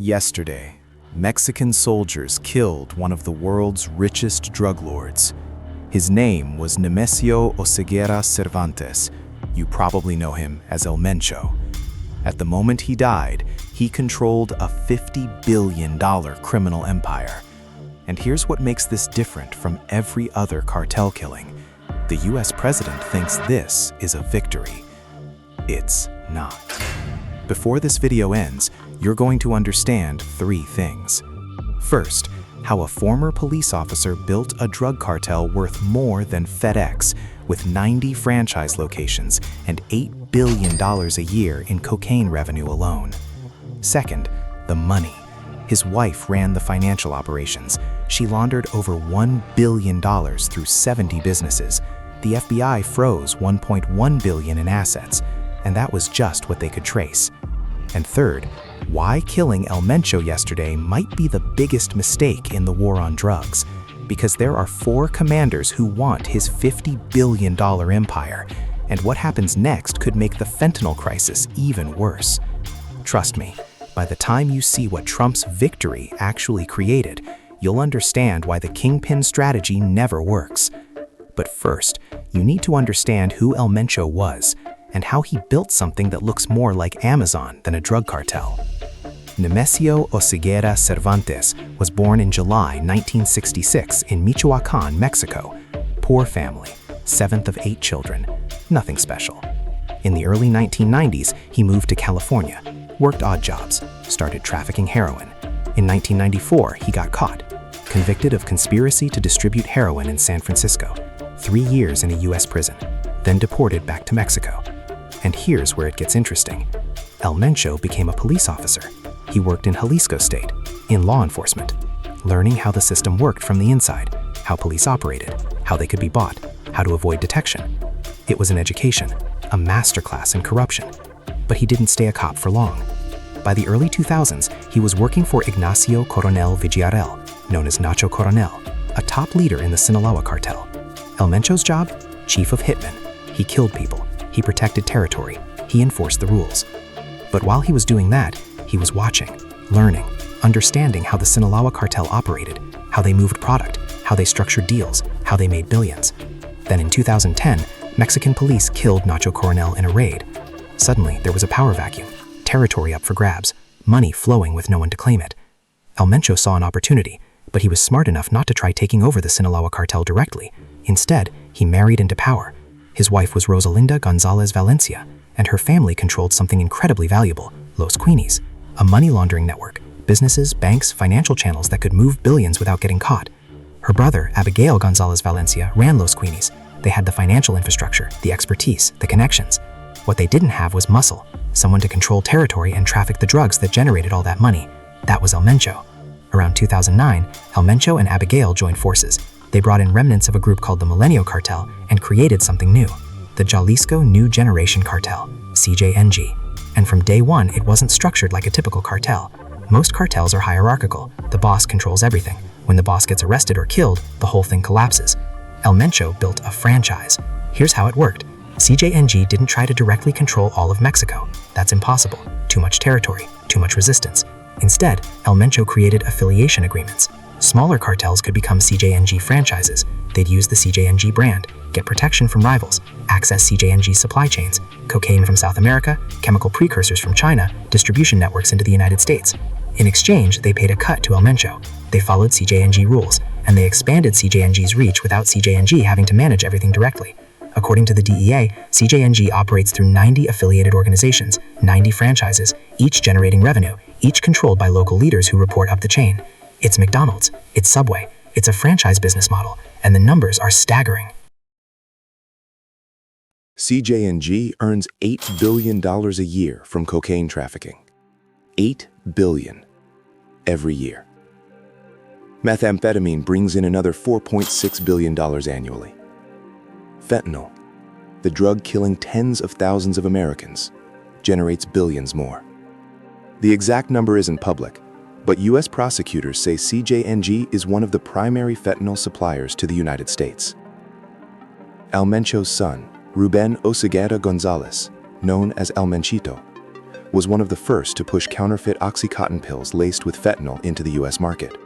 Yesterday, Mexican soldiers killed one of the world's richest drug lords. His name was Nemesio Oseguera Cervantes. You probably know him as El Mencho. At the moment he died, he controlled a $50 billion criminal empire. And here's what makes this different from every other cartel killing. The US president thinks this is a victory. It's not. Before this video ends, you're going to understand three things. First, how a former police officer built a drug cartel worth more than FedEx, with 90 franchise locations and $8 billion a year in cocaine revenue alone. Second, the money. His wife ran the financial operations. She laundered over $1 billion through 70 businesses. The FBI froze $1.1 billion in assets, and that was just what they could trace. And third, why killing El Mencho yesterday might be the biggest mistake in the war on drugs, because there are 4 commanders who want his $50 billion empire, and what happens next could make the fentanyl crisis even worse. Trust me, by the time you see what Trump's victory actually created, you'll understand why the kingpin strategy never works. But first, you need to understand who El Mencho was, and how he built something that looks more like Amazon than a drug cartel. Nemesio Oseguera Cervantes was born in July 1966 in Michoacan, Mexico. Poor family, 7th of 8 children, nothing special. In the early 1990s, he moved to California, worked odd jobs, started trafficking heroin. In 1994, he got caught, convicted of conspiracy to distribute heroin in San Francisco, 3 years in a US prison, then deported back to Mexico. And here's where it gets interesting. El Mencho became a police officer. He worked in Jalisco State, in law enforcement, learning how the system worked from the inside, how police operated, how they could be bought, how to avoid detection. It was an education, a masterclass in corruption. But he didn't stay a cop for long. By the early 2000s, he was working for Ignacio Coronel Villarreal, known as Nacho Coronel, a top leader in the Sinaloa cartel. El Mencho's job? Chief of hitmen. He killed people. He protected territory. He enforced the rules. But while he was doing that, he was watching, learning, understanding how the Sinaloa cartel operated, how they moved product, how they structured deals, how they made billions. Then in 2010, Mexican police killed Nacho Coronel in a raid. Suddenly, there was a power vacuum, territory up for grabs, money flowing with no one to claim it. El Mencho saw an opportunity, but he was smart enough not to try taking over the Sinaloa cartel directly. Instead, he married into power. His wife was Rosalinda Gonzalez Valencia, and her family controlled something incredibly valuable, Los Cuinis, a money laundering network, businesses, banks, financial channels that could move billions without getting caught. Her brother, Abigail Gonzalez Valencia, ran Los Cuinis. They had the financial infrastructure, the expertise, the connections. What they didn't have was muscle, someone to control territory and traffic the drugs that generated all that money. That was El Mencho. Around 2009, El Mencho and Abigail joined forces. They brought in remnants of a group called the Millennial Cartel and created something new, the Jalisco New Generation Cartel, CJNG. And from day one, it wasn't structured like a typical cartel. Most cartels are hierarchical. The boss controls everything. When the boss gets arrested or killed, the whole thing collapses. El Mencho built a franchise. Here's how it worked. CJNG didn't try to directly control all of Mexico. That's impossible. Too much territory, too much resistance. Instead, El Mencho created affiliation agreements. Smaller cartels could become CJNG franchises. They'd use the CJNG brand, get protection from rivals, access CJNG supply chains, cocaine from South America, chemical precursors from China, distribution networks into the United States. In exchange, they paid a cut to El Mencho. They followed CJNG rules, and they expanded CJNG's reach without CJNG having to manage everything directly. According to the DEA, CJNG operates through 90 affiliated organizations, 90 franchises, each generating revenue, each controlled by local leaders who report up the chain. It's McDonald's, it's Subway, it's a franchise business model, and the numbers are staggering. CJNG earns $8 billion a year from cocaine trafficking. $8 billion every year. Methamphetamine brings in another $4.6 billion annually. Fentanyl, the drug killing tens of thousands of Americans, generates billions more. The exact number isn't public, but US prosecutors say CJNG is one of the primary fentanyl suppliers to the United States. El Mencho's son, Ruben Oseguera Gonzalez, known as El Menchito, was one of the first to push counterfeit Oxycontin pills laced with fentanyl into the US market.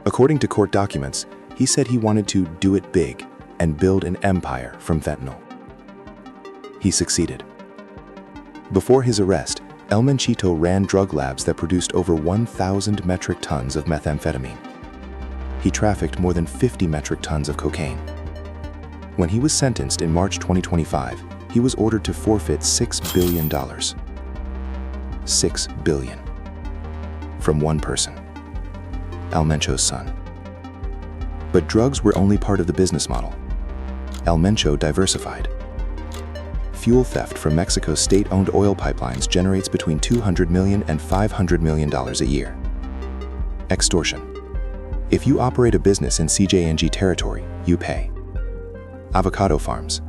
According to court documents, he said he wanted to do it big and build an empire from fentanyl. He succeeded. Before his arrest, El Menchito ran drug labs that produced over 1,000 metric tons of methamphetamine. He trafficked more than 50 metric tons of cocaine. When he was sentenced in March 2025, he was ordered to forfeit $6 billion. $6 billion. From one person, El Mencho's son. But drugs were only part of the business model. El Mencho diversified. Fuel theft from Mexico's state-owned oil pipelines generates between $200 million and $500 million a year. Extortion. If you operate a business in CJNG territory, you pay. Avocado farms,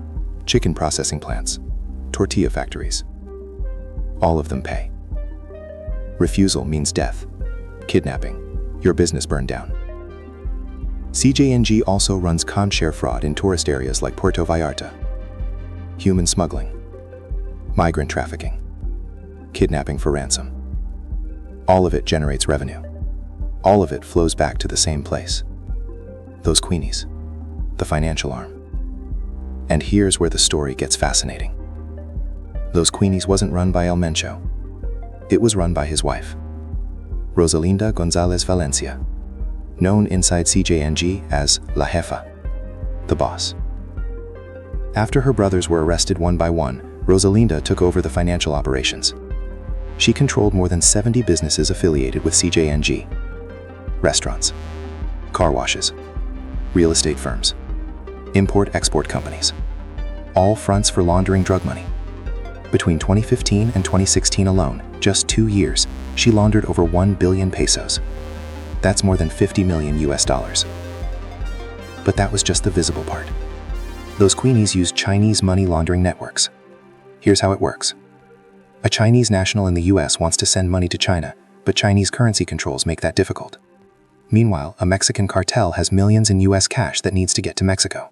chicken processing plants, tortilla factories. All of them pay. Refusal means death, kidnapping, your business burned down. CJNG also runs con-share fraud in tourist areas like Puerto Vallarta. Human smuggling, migrant trafficking, kidnapping for ransom. All of it generates revenue. All of it flows back to the same place. Those Cuinis, the financial arm. And here's where the story gets fascinating. Los Cuinis wasn't run by El Mencho. It was run by his wife, Rosalinda Gonzalez Valencia, known inside CJNG as La Jefa, the boss. After her brothers were arrested one by one, Rosalinda took over the financial operations. She controlled more than 70 businesses affiliated with CJNG. Restaurants, car washes, real estate firms, import-export companies. All fronts for laundering drug money. Between 2015 and 2016 alone, just 2 years, she laundered over 1 billion pesos. That's more than 50 million US dollars. But that was just the visible part. Those Cuinis used Chinese money laundering networks. Here's how it works. A Chinese national in the US wants to send money to China, but Chinese currency controls make that difficult. Meanwhile, a Mexican cartel has millions in US cash that needs to get to Mexico.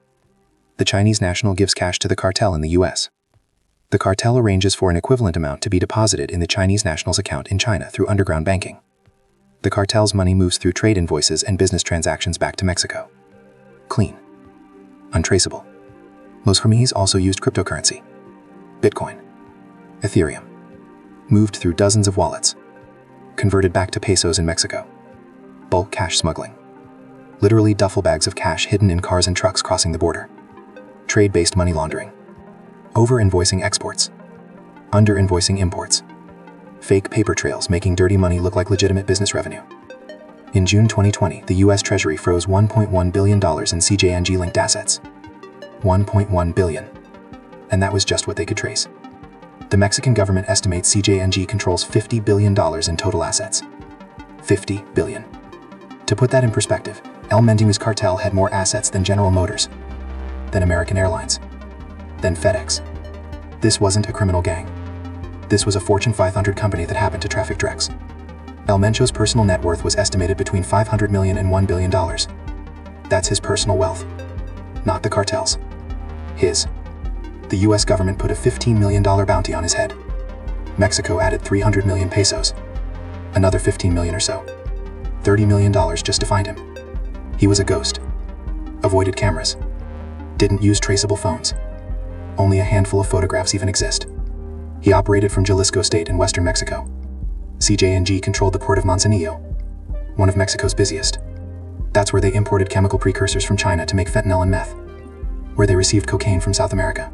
The Chinese national gives cash to the cartel in the US. The cartel arranges for an equivalent amount to be deposited in the Chinese national's account in China through underground banking. The cartel's money moves through trade invoices and business transactions back to Mexico. Clean. Untraceable. Los Cuinis also used cryptocurrency. Bitcoin. Ethereum. Moved through dozens of wallets. Converted back to pesos in Mexico. Bulk cash smuggling. Literally duffel bags of cash hidden in cars and trucks crossing the border. Trade-based money laundering. Over-invoicing exports. Under-invoicing imports. Fake paper trails making dirty money look like legitimate business revenue. In June 2020, the US Treasury froze $1.1 billion in CJNG-linked assets. $1.1 billion. And that was just what they could trace. The Mexican government estimates CJNG controls $50 billion in total assets. $50 billion. To put that in perspective, El Mencho's cartel had more assets than General Motors, than American Airlines, than FedEx. This wasn't a criminal gang. This was a Fortune 500 company that happened to traffic drugs. El Mencho's personal net worth was estimated between $500 million and $1 billion. That's his personal wealth, not the cartel's. His. The US government put a $15 million bounty on his head. Mexico added 300 million pesos. Another 15 million or so. $30 million just to find him. He was a ghost. Avoided cameras. Didn't use traceable phones. Only a handful of photographs even exist. He operated from Jalisco State in western Mexico. CJNG controlled the port of Manzanillo, one of Mexico's busiest. That's where they imported chemical precursors from China to make fentanyl and meth. Where they received cocaine from South America.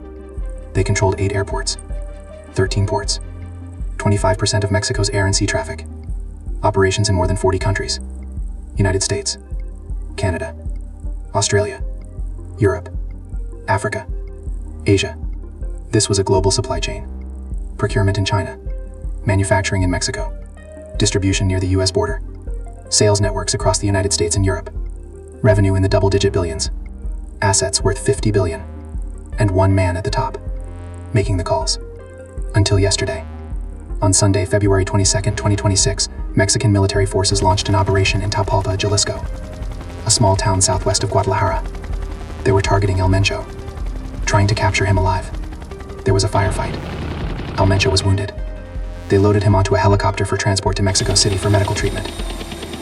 They controlled 8 airports, 13 ports, 25% of Mexico's air and sea traffic. Operations in more than 40 countries. United States, Canada, Australia, Europe, Africa, Asia. This was a global supply chain. Procurement in China, manufacturing in Mexico, distribution near the US border, sales networks across the United States and Europe, revenue in the double-digit billions, assets worth $50 billion, and one man at the top, making the calls. Until yesterday. On Sunday, February 22, 2026, Mexican military forces launched an operation in Tapalpa, Jalisco, a small town southwest of Guadalajara. They were targeting El Mencho, trying to capture him alive. There was a firefight. El Mencho was wounded. They loaded him onto a helicopter for transport to Mexico City for medical treatment.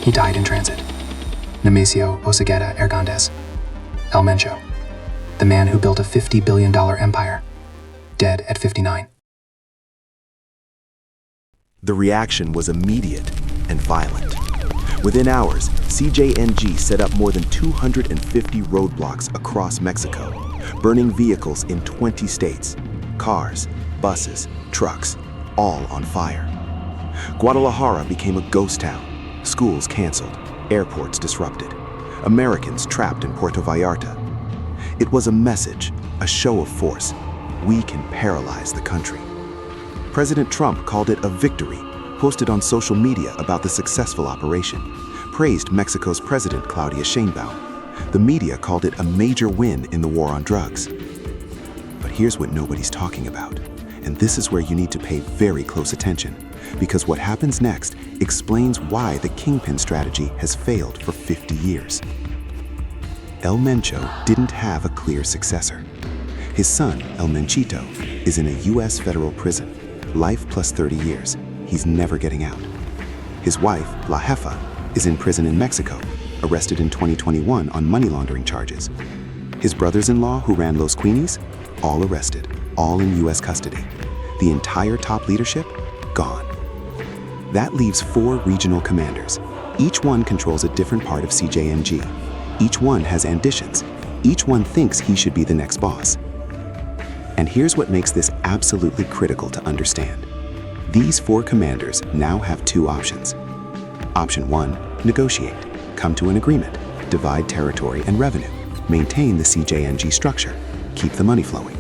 He died in transit. Nemesio Oseguera Cervantes, El Mencho, the man who built a $50 billion empire, dead at 59. The reaction was immediate and violent. Within hours, CJNG set up more than 250 roadblocks across Mexico, burning vehicles in 20 states, cars, buses, trucks, all on fire. Guadalajara became a ghost town, schools canceled, airports disrupted, Americans trapped in Puerto Vallarta. It was a message, a show of force. We can paralyze the country. President Trump called it a victory, posted on social media about the successful operation, praised Mexico's President Claudia Sheinbaum. The media called it a major win in the war on drugs. But here's what nobody's talking about, and this is where you need to pay very close attention, because what happens next explains why the kingpin strategy has failed for 50 years. El Mencho didn't have a clear successor. His son, El Menchito, is in a U.S. federal prison, life plus 30 years. He's never getting out. His wife, La Jefa, is in prison in Mexico, arrested in 2021 on money laundering charges. His brothers-in-law who ran Los Cuinis, all arrested, all in U.S. custody. The entire top leadership, gone. That leaves 4 regional commanders. Each one controls a different part of CJNG. Each one has ambitions. Each one thinks he should be the next boss. And here's what makes this absolutely critical to understand. These 4 commanders now have 2 options. Option 1, negotiate, come to an agreement, divide territory and revenue, maintain the CJNG structure, keep the money flowing.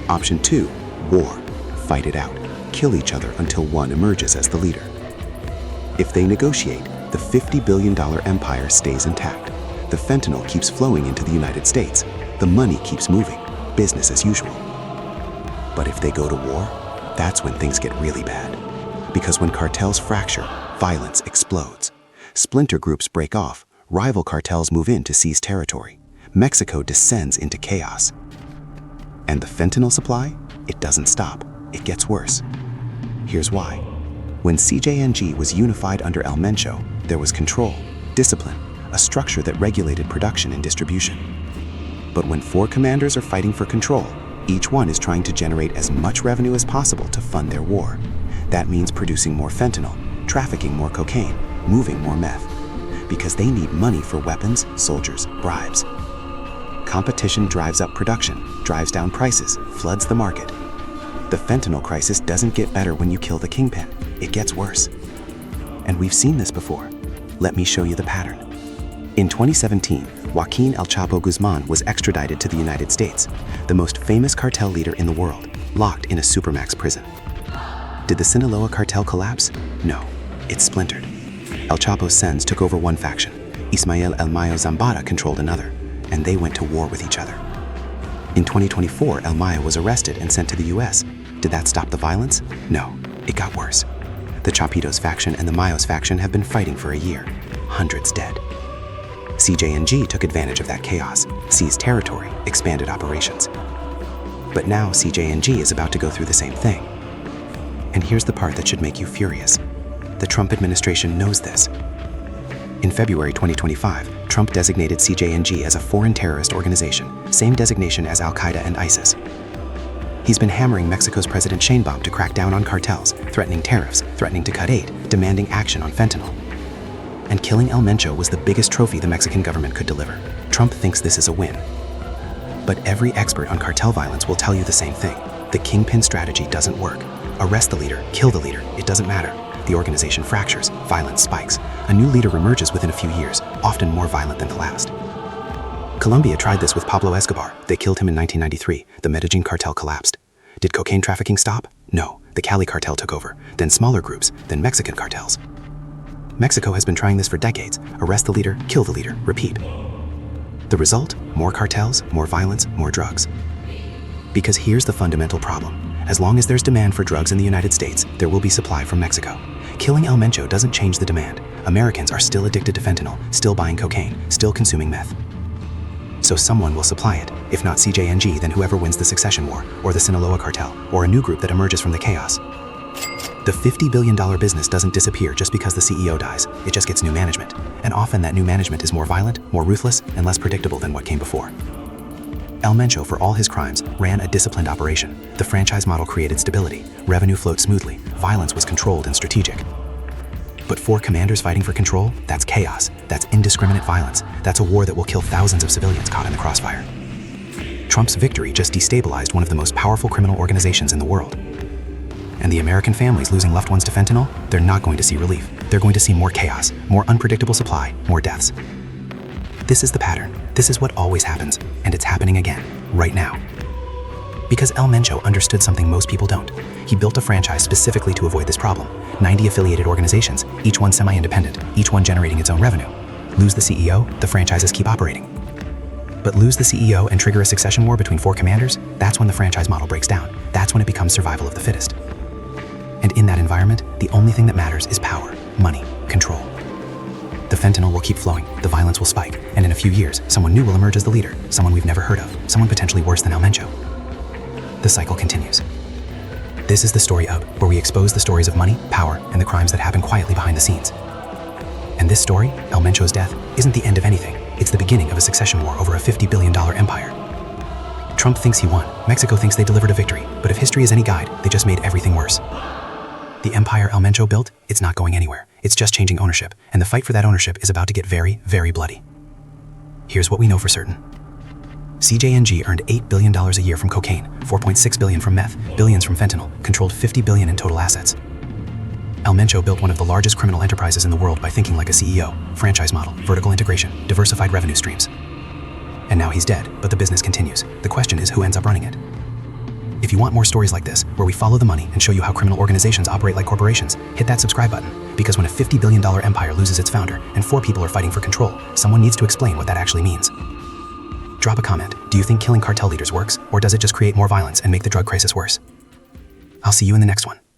Option 2, war, fight it out, kill each other until one emerges as the leader. If they negotiate, the $50 billion empire stays intact. The fentanyl keeps flowing into the United States. The money keeps moving, business as usual. But if they go to war, that's when things get really bad. Because when cartels fracture, violence explodes. Splinter groups break off, rival cartels move in to seize territory. Mexico descends into chaos. And the fentanyl supply? It doesn't stop. It gets worse. Here's why. When CJNG was unified under El Mencho, there was control, discipline, a structure that regulated production and distribution. But when 4 commanders are fighting for control, each one is trying to generate as much revenue as possible to fund their war. That means producing more fentanyl, trafficking more cocaine, moving more meth. Because they need money for weapons, soldiers, bribes. Competition drives up production, drives down prices, floods the market. The fentanyl crisis doesn't get better when you kill the kingpin. It gets worse. And we've seen this before. Let me show you the pattern. In 2017, Joaquin El Chapo Guzman was extradited to the United States, the most famous cartel leader in the world, locked in a supermax prison. Did the Sinaloa cartel collapse? No, it splintered. El Chapo's sons took over one faction. Ismael El Mayo Zambada controlled another, and they went to war with each other. In 2024, El Mayo was arrested and sent to the US. Did that stop the violence? No, it got worse. The Chapitos faction and the Mayos faction have been fighting for a year. Hundreds dead. CJNG took advantage of that chaos, seized territory, expanded operations. But now CJNG is about to go through the same thing. And here's the part that should make you furious. The Trump administration knows this. In February 2025, Trump designated CJNG as a foreign terrorist organization, same designation as Al-Qaeda and ISIS. He's been hammering Mexico's President Sheinbaum to crack down on cartels, threatening tariffs, threatening to cut aid, demanding action on fentanyl. And killing El Mencho was the biggest trophy the Mexican government could deliver. Trump thinks this is a win. But every expert on cartel violence will tell you the same thing. The kingpin strategy doesn't work. Arrest the leader, kill the leader, it doesn't matter. The organization fractures, violence spikes. A new leader emerges within a few years, often more violent than the last. Colombia tried this with Pablo Escobar. They killed him in 1993. The Medellin cartel collapsed. Did cocaine trafficking stop? No. The Cali cartel took over, then smaller groups, then Mexican cartels. Mexico has been trying this for decades. Arrest the leader, kill the leader, repeat. The result? More cartels, more violence, more drugs. Because here's the fundamental problem. As long as there's demand for drugs in the United States, there will be supply from Mexico. Killing El Mencho doesn't change the demand. Americans are still addicted to fentanyl, still buying cocaine, still consuming meth. So someone will supply it. If not CJNG, then whoever wins the succession war, or the Sinaloa cartel, or a new group that emerges from the chaos. The $50 billion business doesn't disappear just because the CEO dies. It just gets new management. And often that new management is more violent, more ruthless, and less predictable than what came before. El Mencho, for all his crimes, ran a disciplined operation. The franchise model created stability. Revenue flowed smoothly. Violence was controlled and strategic. But 4 commanders fighting for control? That's chaos. That's indiscriminate violence. That's a war that will kill thousands of civilians caught in the crossfire. Trump's victory just destabilized one of the most powerful criminal organizations in the world. And the American families losing loved ones to fentanyl, they're not going to see relief. They're going to see more chaos, more unpredictable supply, more deaths. This is the pattern. This is what always happens, and it's happening again, right now. Because El Mencho understood something most people don't. He built a franchise specifically to avoid this problem. 90 affiliated organizations, each one semi-independent, each one generating its own revenue. Lose the CEO, the franchises keep operating. But lose the CEO and trigger a succession war between 4 commanders, that's when the franchise model breaks down. That's when it becomes survival of the fittest. And in that environment, the only thing that matters is power, money, control. The fentanyl will keep flowing, the violence will spike, and in a few years, someone new will emerge as the leader, someone we've never heard of, someone potentially worse than El Mencho. The cycle continues. This is the story Up, where we expose the stories of money, power, and the crimes that happen quietly behind the scenes. And this story, El Mencho's death, isn't the end of anything. It's the beginning of a succession war over a $50 billion empire. Trump thinks he won, Mexico thinks they delivered a victory, but if history is any guide, they just made everything worse. The empire El Mencho built, it's not going anywhere. It's just changing ownership, and the fight for that ownership is about to get very, very bloody. Here's what we know for certain. CJNG earned $8 billion a year from cocaine, $4.6 billion from meth, billions from fentanyl, controlled $50 billion in total assets. El Mencho built one of the largest criminal enterprises in the world by thinking like a CEO, franchise model, vertical integration, diversified revenue streams. And now he's dead, but the business continues. The question is who ends up running it? If you want more stories like this, where we follow the money and show you how criminal organizations operate like corporations, hit that subscribe button, because when a $50 billion empire loses its founder and 4 people are fighting for control, someone needs to explain what that actually means. Drop a comment. Do you think killing cartel leaders works, or does it just create more violence and make the drug crisis worse? I'll see you in the next one.